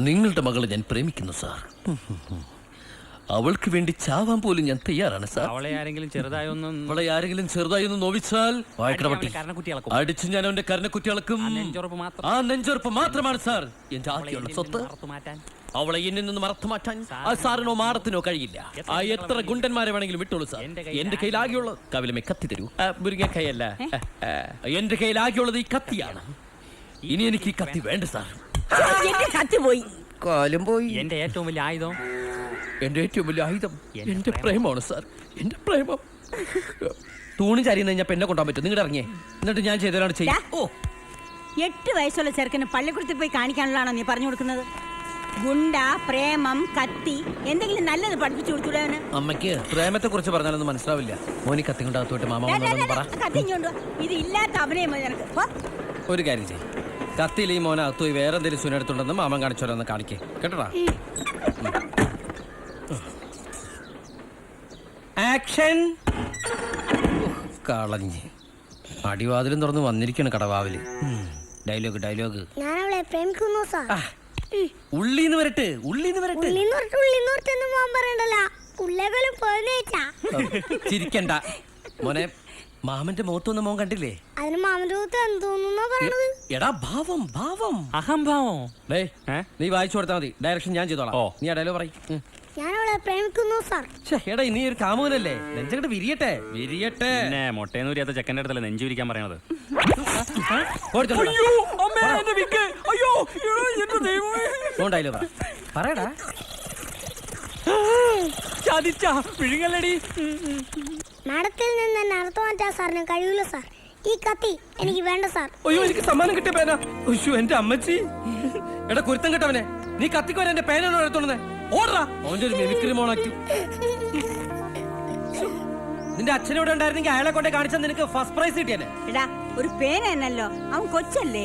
നിങ്ങളുടെ മകളെ ഞാൻ പ്രേമിക്കുന്നു സാർ. അവൾക്ക് വേണ്ടി ചാവാൻ പോലും ഞാൻ തയ്യാറാണ് സാർ. അവളെ ആരെങ്കിലും ചെറുതായി ഒന്ന് നോവിച്ചാൽ അടിച്ച് ഞാൻ അവന്റെ കരണക്കുറ്റി അളക്കും. ആ നെഞ്ചുറപ്പ് മാത്രമാണ് സാർ എന്റെ ആദ്യമുള്ള സ്വത്ത്. അവളെ എന്നിൽ നിന്ന് മറത്തു മാറ്റാൻ ആ സാറിനോ മാറത്തിനോ കഴിയില്ല. ആ എത്ര ഗുണ്ടന്മാരെ വേണമെങ്കിലും വിട്ടോളൂ സാർ. എന്റെ കയ്യിലാകെയുള്ളത് കവിലമേ കത്തി തരൂ. മുരിങ്ങക്കൈയല്ല, എന്റെ കയ്യിലാകെയുള്ളത് ഈ കത്തിയാണ്. ഇനി എനിക്ക് ഈ കത്തി വേണ്ട സാർ. കത്തി പോയി, കാലം പോയി. എന്റെ ഏറ്റവും വലിയ ആയുധം എന്റെ പ്രേമമാണ് സാർ. എന്റെ പ്രേമം തൂണി ചരിയുന്ന കഴിഞ്ഞാൽ പെണ്ണെ കൊണ്ടാൻ പറ്റും. നിങ്ങളുടെ ഇറങ്ങിയേ, എന്നിട്ട് ഞാൻ ചെയ്തതാണ് ചെയ്യാം. 8 വയസ്സുള്ള ചെറുക്കന് പള്ളിക്കുടത്തിൽ പോയി കാണിക്കാനുള്ളതാണോ നീ പറഞ്ഞു കൊടുക്കുന്നത്? ഗുണ്ട, പ്രേമം, കത്തി, എന്തെങ്കിലും നല്ലത് പഠിപ്പിച്ചു കൊടുത്തൂടെ അവന്? അമ്മയ്ക്ക് പ്രേമത്തെ കുറിച്ച് പറഞ്ഞാലൊന്നും മനസ്സിലാവില്ല. മോനി കത്തി കൊണ്ടാകത്തോട്ട് മാമ കത്തിഞ്ഞോണ്ടോ? ഇത് ഇല്ലാത്ത അഭിനയം നിനക്ക്. ഒരു കാര്യം ചെയ്യും, കത്തിയിൽ ഈ മോനെ അകത്തുപോയി വേറെ എന്തെങ്കിലും സുനെടുത്തുണ്ടെന്ന് മാമൻ കാണിച്ചോരെന്ന് കാണിക്കേ, കേട്ടോടാ. ആക്ഷൻ. കളഞ്ഞ് അടിവാതിലും തുറന്ന് വന്നിരിക്കണം കടവാവില്. ഡയലോഗ് ഞാൻ അവളെ പ്രേമിക്കുന്നു സാർ. ഉള്ളീന്ന് വരട്ടെ. ചിരിക്കണ്ട മോനെ. മാമന്റെ മുഖത്തൊന്നും മോൻ കണ്ടില്ലേ? അതിന് മാമന്റെ മുഖത്ത് എന്തോന്നാ പറയണത്? എടാ ഭാവം, അഹംഭാവം. നീ വായിച്ചു കൊടുത്താൽ മതി, ഡയറക്ഷൻ ഞാൻ ചെയ്തോളാം. നീ ആ ഡയലോഗ് പറയും. ഞാൻ അവളെ പ്രേമിക്കുന്നു സാർ. എടാ നീ ഒരു കാമുകനല്ലേ, നെഞ്ചങ്ങട്ട് വിരിയട്ടെ. മൊട്ടേന്ന് ഉരിയാത്ത ചെക്കൻ്റെ അടുത്തല്ലേ നെഞ്ചു വിരിക്കാൻ പറയണത്. ഡയലോഗ് പറയടാ. മാഡത്തിൽ നിന്ന് തന്നെ അർത്ഥം മാറ്റാൻ സാറിന് കഴിയില്ല സാർ. ഈ കത്തി എനിക്ക് വേണ്ട സാർ. അയ്യോ, എനിക്ക് സമ്മാനം കിട്ടിയ പേന. എന്റെ അമ്മച്ചി. എടാ കുരുത്തം കേട്ടവനെ, നീ കത്തിക്ക് വരെ എന്റെ പേനാണോ എടുത്തോണ്ടേ? ഓടാ, അവന്റെ ഒരു മെമിക്രി മോണാക്കി. നിന്റെ അച്ഛനോട് ഉണ്ടായിരുന്നെങ്കിൽ അയാളെ കൊണ്ടേ കാണിച്ചാൽ നിനക്ക് ഫസ്റ്റ് പ്രൈസ് കിട്ടിയല്ലേ. എടാ ഒരു പേന എന്നല്ലോ, അവൻ കൊച്ചല്ലേ.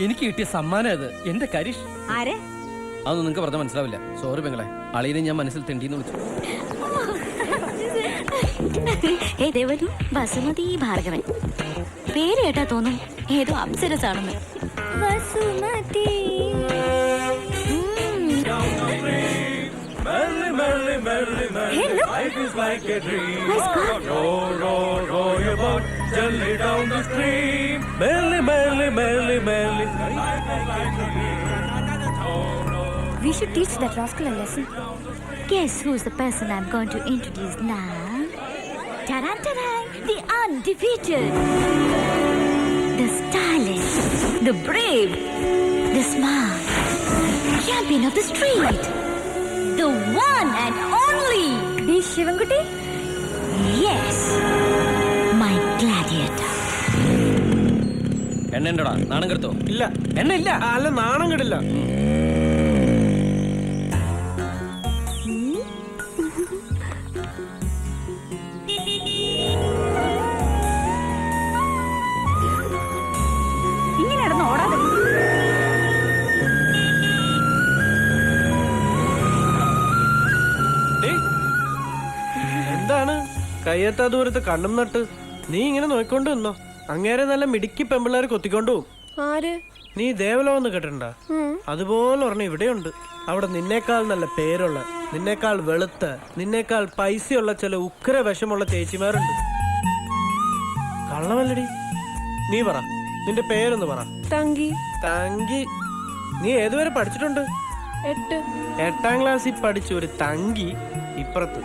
എനിക്ക് കിട്ടിയ സമ്മാനം അത്. എന്റെ കരിഷ്. ആരെ? അതൊന്നും നിങ്ങക്ക് പറഞ്ഞാൽ മനസ്സിലാവില്ല. സോറി പെങ്ങളെ, അളിയനെ ഞാൻ മനസ്സിൽ തെണ്ടിന്ന് വിളിച്ചു. ബസുമതി ഭാർഗവൻ പേര് കേട്ടാ തോന്നും ഏതോ അപ്സരസ് ആണെന്ന്. We should teach that rascal a lesson. Guess who's the person I'm going to introduce now? Ta-da-ta-da! The undefeated, the stylish, the brave, the smart champion of the street, the one and only B. Shivanguti? Yes, my gladiator. എണ്ണ നാണം കെടുത്തോ? ഇല്ല. എണ്ണ ഇല്ല. അല്ല, നാണം കെടില്ല. ഇങ്ങനെ നടന്ന് ഓടാതെ. എന്താണ് കയ്യെത്താ ദൂരത്ത് കണ്ണും നട്ട് നീ ഇങ്ങനെ നോയിക്കൊണ്ട് നിന്നോ? അങ്ങേരെ നല്ല മിടുക്കി പെമ്പിള്ളേര് കൊത്തിക്കൊണ്ടു പോകും. ആര്? നീ ദേവലോന്ന് കേട്ടിട്ടുണ്ട? അതുപോലെ ഒരെണ്ണം ഇവിടെയുണ്ട്. അവിടെ നിന്നേക്കാൾ നല്ല പേരുള്ള, നിന്നേക്കാൾ വെളുത്ത, നിന്നേക്കാൾ പൈസയുള്ള ചില ഉഗ്ര വിഷമുള്ള ചേച്ചിമാരുണ്ട്. കള്ളമല്ലടി. നീ പറ, നിന്റെ പേരൊന്ന് പറ. തങ്കി. തങ്കി? നീ ഏതുവരെ പഠിച്ചിട്ടുണ്ട്? 8ാം ക്ലാസ്സിൽ പഠിച്ച ഒരു തങ്കി ഇപ്പുറത്ത്,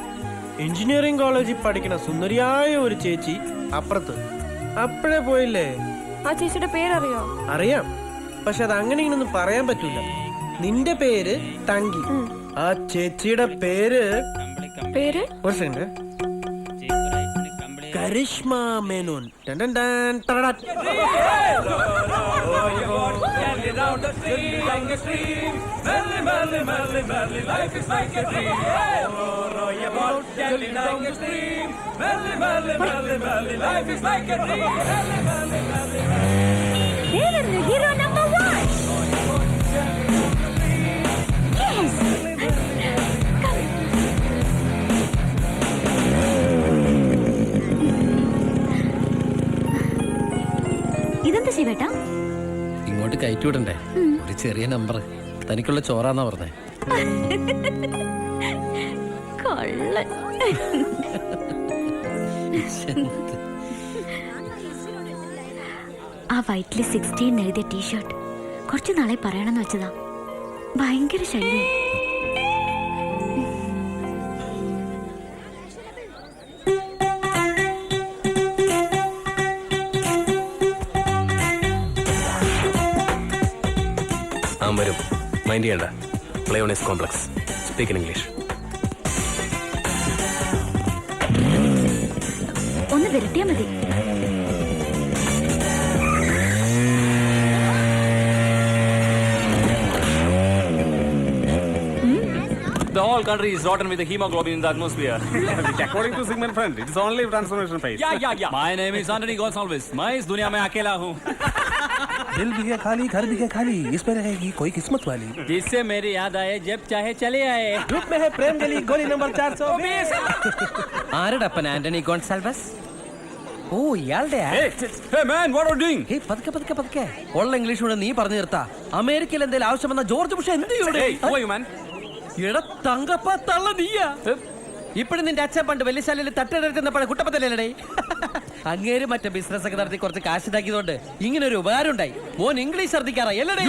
എഞ്ചിനീയറിംഗ് കോളേജിൽ പഠിക്കുന്ന സുന്ദരിയായ ഒരു ചേച്ചി അപ്പുറത്ത്. അപ്പഴേ പോയില്ലേ? ആ ചേച്ചിയുടെ പേരറിയോ? അറിയാം, പക്ഷെ അത് അങ്ങനെ ഇങ്ങനൊന്നും പറയാൻ പറ്റൂല. നിന്റെ പേര് തങ്കി, ആ ചേച്ചിയുടെ പേര് ഒരു second, Karishma Menon. Hero number 1. Yes. ഇങ്ങോട്ട് കൈ കയറ്റി വിടണ്ടേ? ഒരു ചെറിയ നമ്പർ. തനിക്കുള്ള ചോറാന്നാ പറഞ്ഞേ. കൊള്ളൻ. ആ വൈറ്റില് 16 എഴുതിയ ടീഷർട്ട് കുറച്ച് നാളെ പറയണമെന്ന് വെച്ചതാ. ഭയങ്കര ശല്യം. വരും. മൈൻഡ് ചെയ്യണ്ട. Play on his complex. Speak in English. ഒന്ന് വിരട്ടിയാ മതി. The whole country is rotten with the hemoglobin in the atmosphere. According to Sigmund Freud, it's only transformation phase. Yeah. My name is Anthony Gonsalves. मैं इस दुनिया में अकेला हूँ. दिल भी है खाली, घर भी है खाली, इसमें रहेगी कोई किस्मत वाली. जिससे मेरी याद आए जब चाहे चले आए. ग्रुप में है प्रेम गली, गोली नंबर 420. ആരടപ്പൻ ആന്റണി ഗോൺസാൽവസ്? ഓ, ഇയാളുടെ Hey man, what are you doing? പതുക്കെ ഉള്ള ഇംഗ്ലീഷ് കൂടെ നീ പറഞ്ഞു നിർത്താ. അമേരിക്കയിൽ എന്തെങ്കിലും ആവശ്യം വന്ന ജോർജ് ബുഷ് എന്ത് ചെയ്യൂടെ? Hey, who are you man? എടാ തങ്കപ്പ തള്ള നീയാ. ഇപ്പഴും നിന്റെ അച്ഛൻ പണ്ട് വലിയശാലയിൽ തട്ടിടരുന്നപ്പോഴെ കുട്ടപ്പത്തല്ലേ? അങ്ങേര് മറ്റേ ബിസിനസ് ഒക്കെ നടത്തി കുറച്ച് കാശ് ഇതാക്കിയതുകൊണ്ട് ഇങ്ങനെ ഒരു ഉപകാരം ഉണ്ടായി. മോൻ ഇംഗ്ലീഷ് ഛർദിക്കാറായി അല്ലേ?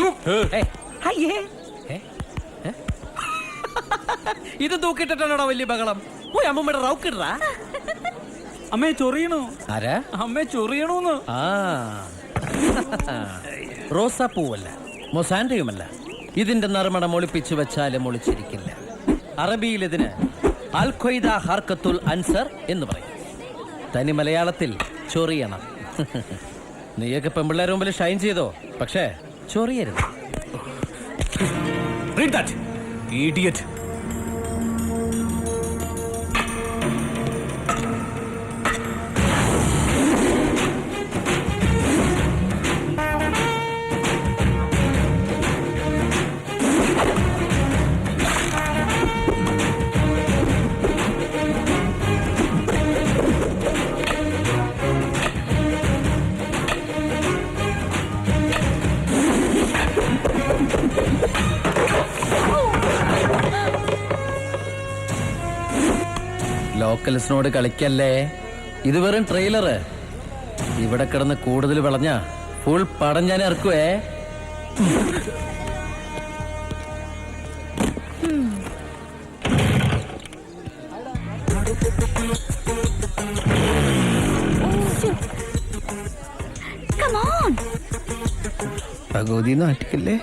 ഇത് തൂക്കിട്ടിട്ടാണോ വലിയ ബഹളം? പോയി അമ്മമ്മയുടെ റൗക്കിടാ. അമ്മേ ചൊറിയണോ? ആരാ? അമ്മേ ചൊറിയണോന്ന്. ആ റോസാപ്പൂവല്ല, മൊസാൻഡയുമല്ല. ഇതിന്റെ നറുമണം ഒളിപ്പിച്ചു വെച്ചാലും ഒളിച്ചിരിക്കില്ല. അറബിയിൽ ഇതിന് അൽ ഖ്വയ്ദ ഹർക്കത്തുൽ അൻസർ എന്ന് പറയും. തനി മലയാളത്തിൽ ചൊറിയണം. നീയൊക്കെ പെമ്പിള്ളേരുടെ മുമ്പിൽ ഷൈൻ ചെയ്തോ, പക്ഷേ ചൊറിയരുത്. Read that, idiot. ലോക്കൽസിനോട് കളിക്കല്ലേ, ഇത് വെറും ട്രെയിലറ്. ഇവിടെ കിടന്ന് കൂടുതൽ വിളഞ്ഞ ഫുൾ പടം ഞാൻ ഇറക്കുവേ. Come on. ഭഗവതി നാട്ടിക്കല്ലേ.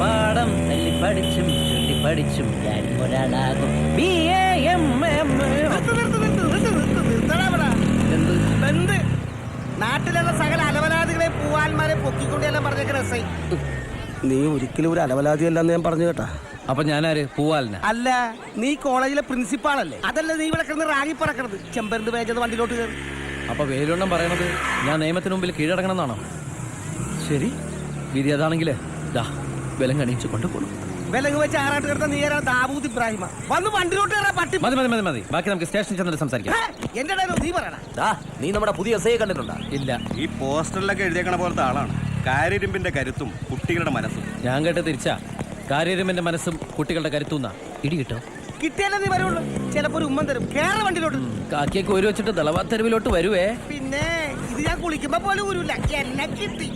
പാടം തല്ലി പഠിച്ചും ചുണ്ടി പഠിച്ചും ഞാൻ ഒരാളാകും. നാട്ടിലുള്ള സകല അലവലാദികളെ പൂവാൽമാരെ പൊക്കിക്കൊണ്ടെല്ലാം പറഞ്ഞേക്കണ എസ് ഐ. നീ ഒരിക്കലും ഒരു അലവലാദിയല്ലെന്ന് ഞാൻ പറഞ്ഞു കേട്ടാ. അപ്പൊ ഞാനാര്? പൂവാലിന അല്ല, നീ കോളേജിലെ പ്രിൻസിപ്പാളല്ലേ? അതല്ല നീ ഇവിടെ കിടന്ന് റാഗി പറക്കണത്. ചെമ്പരന്ത് വേജത് വണ്ടിയിലോട്ട് കയറി. അപ്പൊ വേലുണ്ണം പറയണത് ഞാൻ നിയമത്തിന് മുമ്പിൽ കീഴടങ്ങണം എന്നാണോ? ശരി, വിധി അതാണെങ്കില് ബലം കണിയിച്ച് കൊണ്ടുപോകും. വിലങ്ങ് വെച്ച് ആറാട്ട് കിടന്ന നീ ദാവൂദ് ഇബ്രാഹിമ വന്ന് വണ്ടിയിലോട്ട് കയറാൻ പട്ടി. മതി. ബാക്കി നമുക്ക് സ്റ്റേഷനിൽ ചെന്നിട്ട് സംസാരിക്കാം. എന്റെ നീ പറയണ. നീ നമ്മുടെ പുതിയ എസ് ഐ കണ്ടിട്ടുണ്ടോ? ഇല്ല. ഈ പോസ്റ്ററിലൊക്കെ എഴുതിയേക്കണ പോലത്തെ ആളാണ്. കാര്യരുമ്പിന്റെ കരുത്തും കുട്ടികളുടെ മനസ്സും. ഞാൻ കേട്ട് തിരിച്ചാ. കാര്യരുമ്പിന്റെ മനസ്സും കുട്ടികളുടെ കരുത്തുന്ന ഇടി കിട്ടോ? കിട്ടിയാലേ നീ വരുള്ളൂ. ചിലപ്പോ ഒരു ഉമ്മൻ തരും. കേരള വണ്ടിയിലോട്ട് കാക്കിയൊക്കെ ഒരു വെച്ചിട്ട് ദളവാ തെരുവിലോട്ട് വരുവേ. പിന്നെ ഇത് ഞാൻ കുളിക്കുമ്പോ പോലും ഊരില്ല. എന്നെ കിട്ടി.